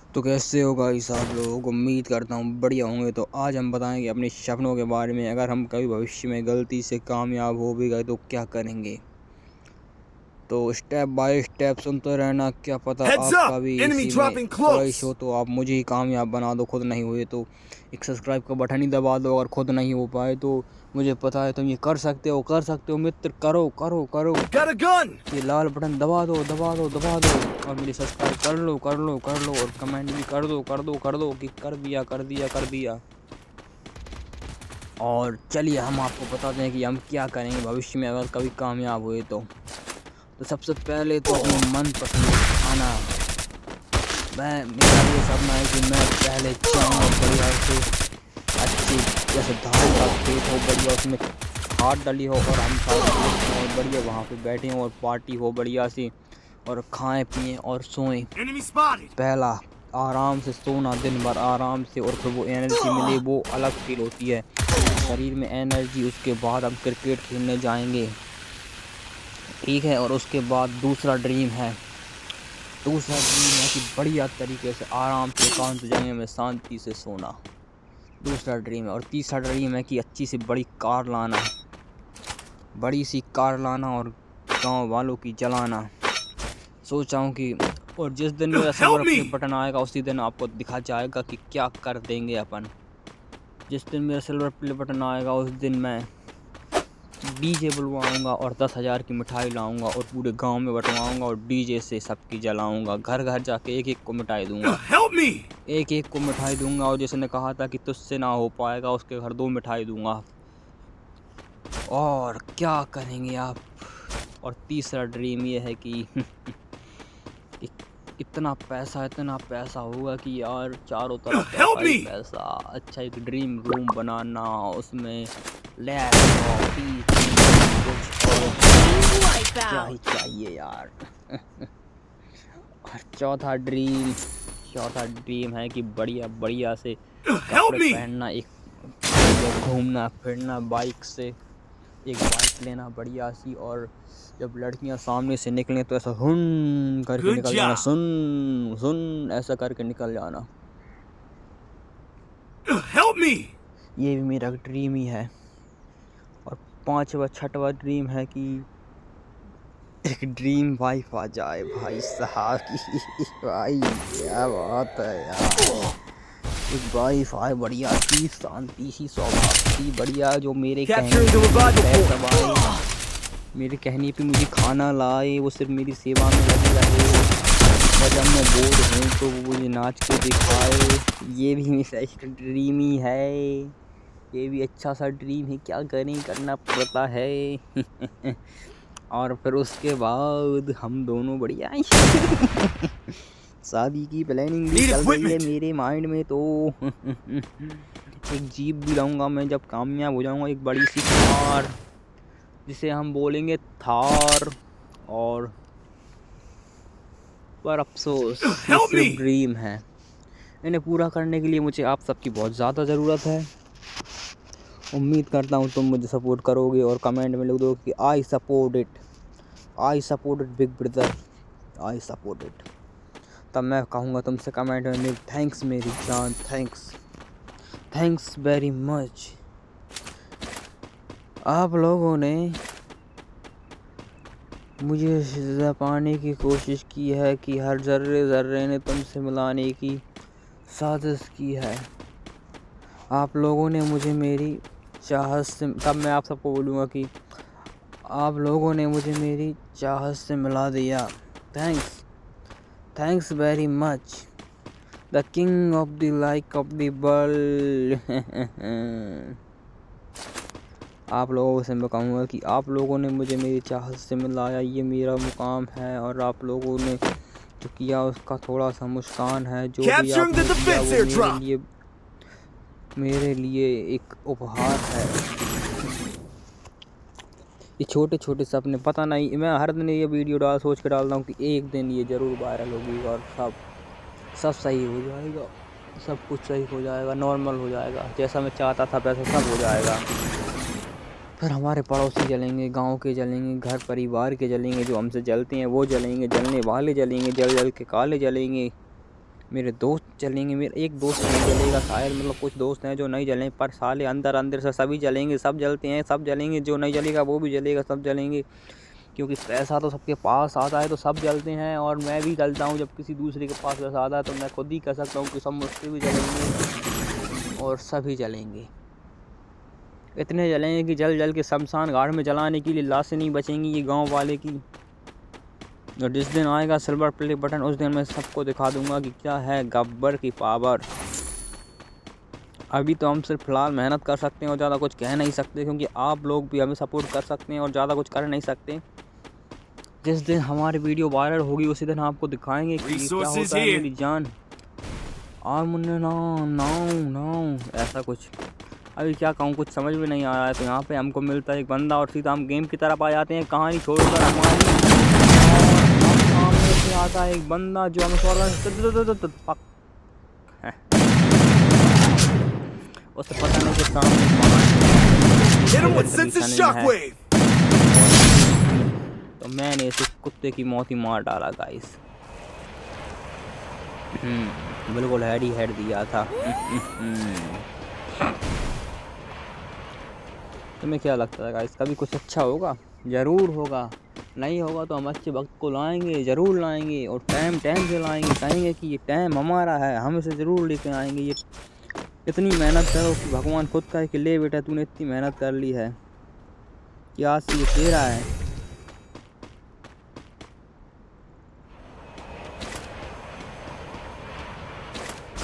तो कैसे हो गाइस आप लोग, उम्मीद करता हूँ बढ़िया होंगे। तो आज हम बताएंगे अपने सपनों के बारे में। अगर हम कभी भविष्य में गलती से कामयाब हो भी गए तो क्या करेंगे। तो स्टेप बाय स्टेप सुनते रहना, क्या पता Heads आपका up! भी Enemy इसी में dropping ख्वाहिश हो close! तो आप मुझे ही कामयाब बना दो। खुद नहीं हुए तो एक सब्सक्राइब का बटन ही दबा दो। अगर खुद नहीं हो पाए तो मुझे पता है तुम ये कर सकते हो मित्र। करो करो करो, Got a gun! ये लाल बटन दबा दो दबा दो दबा दो और मुझे सब्सक्राइब कर लो कर लो कर लो। और कमेंट भी कर दो कर दो कर दो कि कर दिया कर दिया कर दिया। और चलिए हम आपको बताते हैं कि हम क्या करेंगे भविष्य में अगर कभी कामयाब हुए तो सबसे पहले तो अपने मनपसंद खाना। मेरा ये सपना है कि मैं पहले जाऊँ बढ़िया से, अच्छी जैसे धान का खेत हो बढ़िया, उसमें खाद डली हो और हम सारे दोस्त हों और बढ़िया वहाँ पे बैठे हों और पार्टी हो बढ़िया सी और खाएं पिएं और सोएं। Enemy spotted! पहला आराम से सोना, दिन भर आराम से, और फिर वो एनर्जी मिले, वो अलग फील होती है शरीर में एनर्जी। उसके बाद हम क्रिकेट खेलने जाएंगे, ठीक है। और उसके बाद दूसरा ड्रीम है कि बढ़िया तरीके से आराम से एकांत जगह में शांति से सोना, दूसरा ड्रीम है। और तीसरा ड्रीम है कि अच्छी सी बड़ी कार लाना, बड़ी सी कार लाना और गांव वालों की जलाना। सोचा हूँ कि और जिस दिन मेरा सिल्वर प्ले बटन आएगा उसी दिन आपको दिखा जाएगा कि क्या कर देंगे अपन। जिस दिन मेरा सिल्वर प्ले बटन आएगा उस दिन मैं डीजे बुलवाऊंगा और 10,000 की मिठाई लाऊंगा और पूरे गांव में बंटवाऊंगा और डीजे से सबकी जलाऊंगा। घर घर जाके एक एक को मिठाई दूंगा, एक एक को मिठाई दूंगा। और जिसने कहा था कि तुझसे ना हो पाएगा उसके घर 2 मिठाई दूंगा। और क्या करेंगे आप। और तीसरा ड्रीम ये है कि इतना पैसा होगा कि यार चारों तरफ पैसा ही पैसा। अच्छा एक ड्रीम रूम बनाना, उसमें लैपटॉप कुछ और क्या ही चाहिए यार। और चौथा ड्रीम है कि बढ़िया से कपड़े पहनना, एक घूमना फिरना बाइक से, एक बाइक लेना बढ़िया सी। और जब लड़कियां सामने से निकलें तो ऐसा हुन करके निकल जाना, सुन सुन ऐसा करके निकल जाना। ये भी मेरा ड्रीम ही है। और छठवा ड्रीम है कि एक ड्रीम वाइफ आ जाए भाई साहब की। भाई क्या बात है यार, एक वाइफ आए बढ़िया सी, शांति सी, स्वभाव सी बढ़िया, जो मेरे कहने पे मुझे खाना लाए, वो सिर्फ मेरी सेवा में लगी रहे। और जब मैं बोर हूँ तो वो मुझे नाच के दिखाए। ये भी मेरा एक ड्रीम ही है, ये भी अच्छा सा ड्रीम है। क्या करें, करना पड़ता है। और फिर उसके बाद हम दोनों बढ़िया शादी की प्लानिंग भी चल रही है मेरे माइंड में। तो एक जीप भी लाऊंगा मैं जब कामयाब हो जाऊंगा, एक बड़ी सी कार जिसे हम बोलेंगे थार। और पर अफसोस ये सिर्फ ड्रीम है, इन्हें पूरा करने के लिए मुझे आप सबकी बहुत ज़्यादा ज़रूरत है। उम्मीद करता हूँ तुम मुझे सपोर्ट करोगे और कमेंट में लिख दो कि I support it big brother, I support it. तब मैं कहूँगा तुमसे कमेंट में थैंक्स मेरी जान, थैंक्स वेरी मच। आप लोगों ने मुझे पाने की कोशिश की है कि हर जर्रे ने तुमसे मिलाने की साजिश की है। आप लोगों ने मुझे मेरी चाहत से, तब मैं आप सबको बोलूँगा कि आप लोगों ने मुझे मेरी चाहत से मिला दिया। Thanks very much, the king of the like of the world. आप लोगों से मैं कहूँगा कि आप लोगों ने मुझे मेरी चाहत से मिलाया, ये मेरा मुकाम है। और आप लोगों ने जो किया उसका थोड़ा सा मुस्कान है। जो भी आपने किया वो मेरे लिए एक उपहार है। ये छोटे छोटे सपने, पता नहीं, मैं हर दिन ये वीडियो सोच के डालता हूँ कि एक दिन ये ज़रूर वायरल होगी और सब सही हो जाएगा, सब कुछ सही हो जाएगा, नॉर्मल हो जाएगा, जैसा मैं चाहता था वैसा सब हो जाएगा। फिर हमारे पड़ोसी जलेंगे, गांव के जलेंगे, घर परिवार के जलेंगे, जो हमसे जलते हैं वो जलेंगे, जलने वाले जलेंगे, जल के काले जलेंगे। मेरे दोस्त चलेंगे, मेरे एक दोस्त नहीं जलेगा शायद, मतलब कुछ दोस्त हैं जो नहीं जलें, पर साले अंदर अंदर से सभी जलेंगे, सब जलते हैं, सब जलेंगे, जो नहीं जलेगा वो भी जलेगा, सब जलेंगे, क्योंकि पैसा तो सबके पास आता है तो सब जलते हैं। और मैं भी जलता हूँ जब किसी दूसरे के पास पैसा आता है, तो मैं खुद ही कह सकता हूँ कि सब मुझसे भी जलेंगे और सभी जलेंगे। इतने जलेंगे कि जल जल के शमशान घाट में जलाने के लिए लाशें नहीं बचेंगी ये गाँव वाले की। और जिस दिन आएगा सिल्वर प्ले बटन, उस दिन मैं सबको दिखा दूंगा कि क्या है गब्बर की पावर। अभी तो हम सिर्फ फिलहाल मेहनत कर सकते हैं और ज़्यादा कुछ कह नहीं सकते, क्योंकि आप लोग भी हमें सपोर्ट कर सकते हैं और ज़्यादा कुछ कर नहीं सकते। जिस दिन हमारी वीडियो वायरल होगी उसी दिन आपको दिखाएंगे कि क्या होता है मेरी जान। और मुन्ने नाउ ऐसा कुछ अभी क्या कहूँ, कुछ समझ में नहीं आ रहा है। तो यहाँ पे हमको मिलता है एक बंदा और सीधा हम गेम की तरफ आ जाते हैं, कहानी छोड़कर हमारी। और सामने से आता है एक बंदा जो हमें उसे पता नहीं कि सामने है, तो मैंने इसे कुत्ते की मौत ही मार डाला गाइस। बिल्कुल हेड ही हेड दिया था। तुम्हें क्या लगता है गाइस, कभी कुछ अच्छा होगा? ज़रूर होगा, नहीं होगा तो हम अच्छे वक्त को लाएंगे, ज़रूर लाएंगे, और टाइम से लाएंगे, कहेंगे कि ये टाइम हमारा है, हम इसे ज़रूर लेके आएंगे। ये इतनी मेहनत करो कि भगवान खुद कहे कि ले बेटा तूने इतनी मेहनत कर ली है कि आज से ये तेरा है।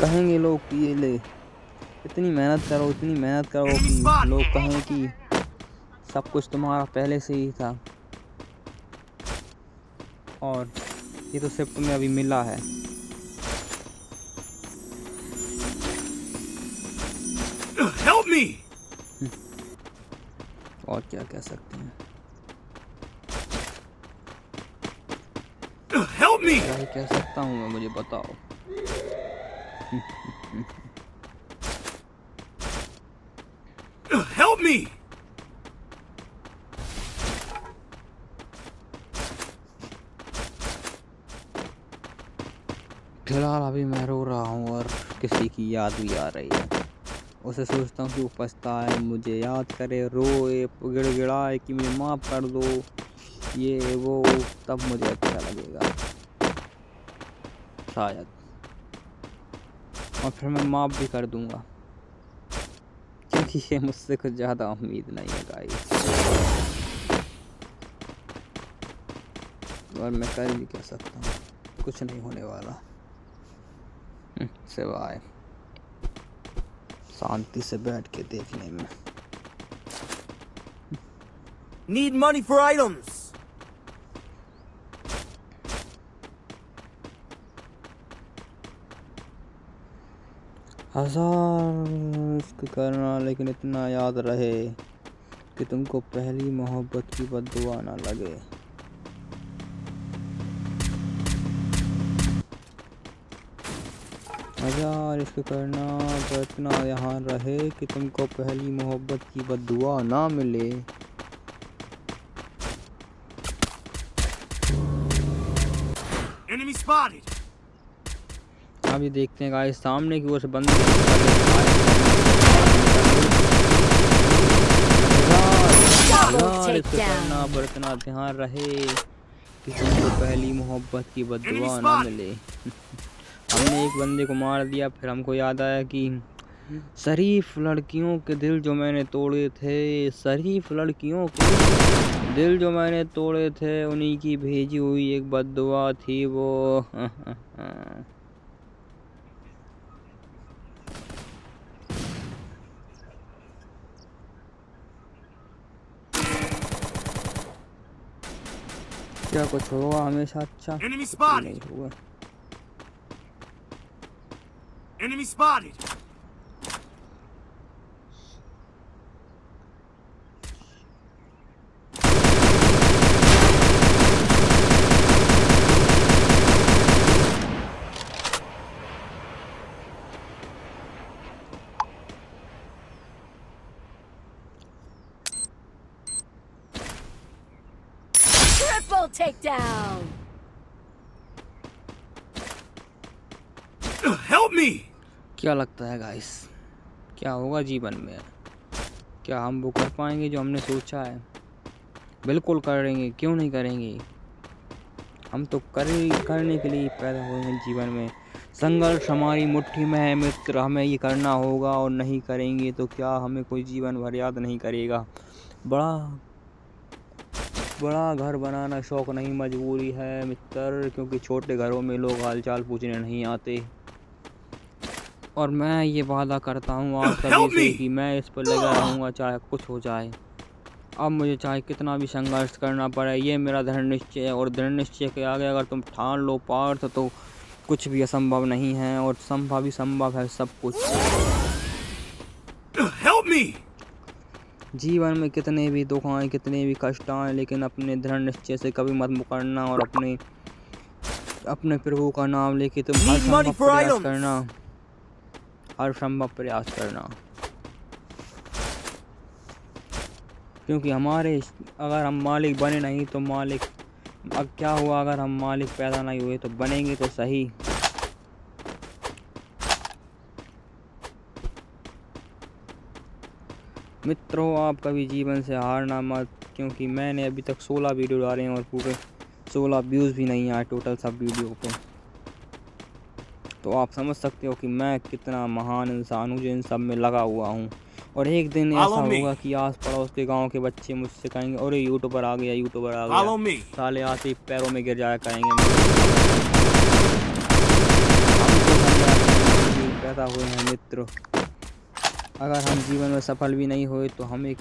कहेंगे लोग कि ये ले इतनी मेहनत करो कि लोग कहें कि सब कुछ तुम्हारा पहले से ही था, और ये तो सिर्फ तुम्हें अभी मिला है। Help me! और क्या कह सकते हैं? Help me! क्या ही कह सकता हूँ मैं, मुझे बताओ। Help me! फिलहाल अभी मैं रो रहा हूँ और किसी की याद भी आ रही है। उसे सोचता हूँ कि वो पछताए, मुझे याद करे, रोए, गिड़गिड़ाए कि मुझे माफ़ कर दो, ये वो, तब मुझे अच्छा लगेगा शायद, और फिर मैं माफ़ भी कर दूँगा, क्योंकि ये मुझसे कुछ ज़्यादा उम्मीद नहीं है गाइस। और मैं कर भी क्या सकता हूँ, कुछ नहीं होने वाला सिवाय शांति से बैठ के देखने में। Need money for items! हजार इश्क करना, लेकिन इतना याद रहे कि तुमको पहली मोहब्बत की बद्दुआ ना लगे। हजार इश्क करना पर इतना यहाँ रहे कि तुमको पहली मोहब्बत की बद्दुआ ना मिले। Enemy spotted! अभी देखते हैं गाइस, सामने की ओर से बंदे करना पर इतना ध्यान रहे कि तुमको पहली मोहब्बत की बद्दुआ ना मिले। हमने एक बंदे को मार दिया, फिर हमको याद आया कि शरीफ लड़कियों के दिल जो मैंने तोड़े थे, शरीफ लड़कियों के दिल जो मैंने तोड़े थे, उन्हीं की भेजी हुई एक बद्दुआ थी वो। क्या कुछ होगा हमेशा अच्छा नहीं होगा। Enemy spotted! Triple takedown! Help me! क्या लगता है गाइस, क्या होगा जीवन में? क्या हम वो कर पाएंगे जो हमने सोचा है? बिल्कुल करेंगे, क्यों नहीं करेंगे? हम तो करने के लिए पैदा हुए हैं जीवन में। संघर्ष हमारी मुट्ठी में है मित्र, हमें ये करना होगा और नहीं करेंगे तो क्या हमें कोई जीवन भर याद नहीं करेगा। बड़ा घर बनाना शौक नहीं मजबूरी है मित्र, क्योंकि छोटे घरों में लोग हालचाल पूछने नहीं आते। और मैं ये वादा करता हूँ आप सभी से कि मैं इस पर लगा रहूँगा चाहे कुछ हो जाए। अब मुझे चाहे कितना भी संघर्ष करना पड़े, ये मेरा दृढ़ निश्चय है। और दृढ़ निश्चय के आगे अगर तुम ठान लो पार्थ तो कुछ भी असंभव नहीं है, और संभव ही संभव है सब कुछ। Help me! जीवन में कितने भी दुख आए, कितने भी कष्ट आए, लेकिन अपने दृढ़ निश्चय से कभी मत मुकरना और अपने प्रभु का नाम लेके तुम हर संभव प्रयास करना। क्योंकि अगर हम मालिक बने नहीं तो अब क्या हुआ, अगर हम मालिक पैदा नहीं हुए तो बनेंगे तो सही। मित्रों, आप कभी जीवन से हारना मत, क्योंकि मैंने अभी तक 16 वीडियो डाले हैं और पूरे 16 व्यूज़ भी नहीं आए टोटल सब वीडियो पे। तो आप समझ सकते हो कि मैं कितना महान इंसान हूँ जो इन सब में लगा हुआ हूँ। और एक दिन ऐसा होगा कि आस पड़ोस के गांव के बच्चे मुझसे कहेंगे, अरे यूट्यूबर आ गया, साले आते ही पैरों में गिर जाया करेंगे। पैदा हुए हैं मित्र, अगर हम जीवन में सफल भी नहीं हुए तो हमें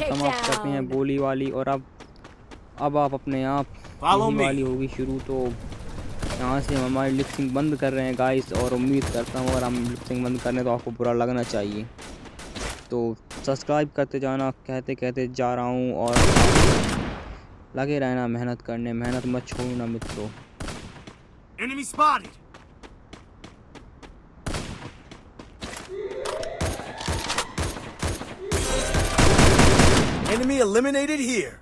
समाप्त करते हैं बोली वाली। और अब आप अपने आप वाली होगी शुरू। तो यहाँ से हम हमारी लिपसिंग बंद कर रहे हैं गाइस, और उम्मीद करता हूँ अगर हम लिपसिंग बंद करने तो आपको बुरा लगना चाहिए। तो सब्सक्राइब करते जाना, कहते कहते जा रहा हूँ, और लगे रहना मेहनत करने, मेहनत मत छोड़ना मित्रों। Enemy spotted! Enemy eliminated here!